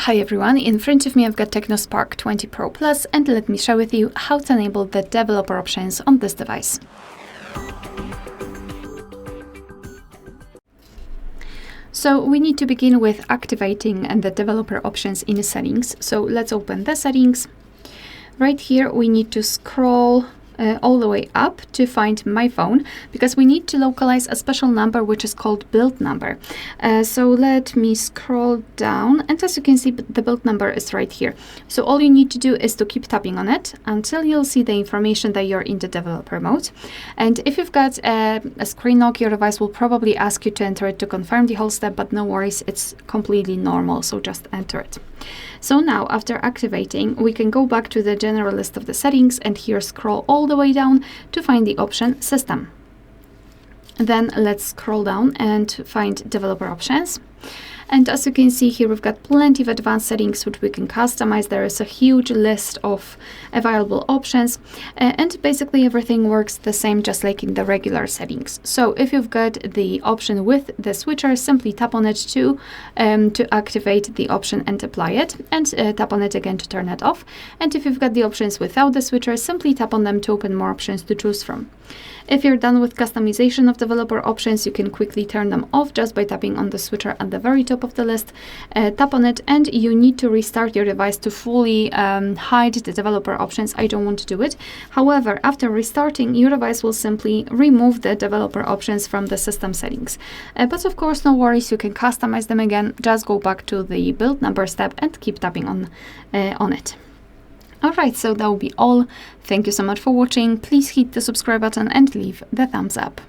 Hi everyone, in front of me I've got TECNO Spark 20 Pro Plus, and let me share with you how to enable the developer options on this device. So we need to begin with activating the developer options in the settings. So let's open the settings. Right here we need to scroll all the way up to find my phone, because we need to localize a special number which is called build number. So let me scroll down, and as you can see, the build number is right here. So all you need to do is to keep tapping on it until you'll see the information that you're in the developer mode. And if you've got a screen lock, your device will probably ask you to enter it to confirm the whole step, but no worries, it's completely normal, so just enter it. So now, after activating, we can go back to the general list of the settings and here scroll all the way down to find the option System. Then let's scroll down and find Developer Options. And as you can see here, we've got plenty of advanced settings which we can customize. There is a huge list of available options, and basically everything works the same, just like in the regular settings. So if you've got the option with the switcher, simply tap on it to activate the option and apply it, and tap on it again to turn it off. And if you've got the options without the switcher, simply tap on them to open more options to choose from. If you're done with customization of developer options, you can quickly turn them off just by tapping on the switcher at the very top of the list. Tap on it, and you need to restart your device to fully hide the developer options. I don't want to do it. However, after restarting, your device will simply remove the developer options from the system settings. But of course, no worries, you can customize them again. Just go back to the build number step and keep tapping on it. Alright, so that will be all. Thank you so much for watching. Please hit the subscribe button and leave the thumbs up.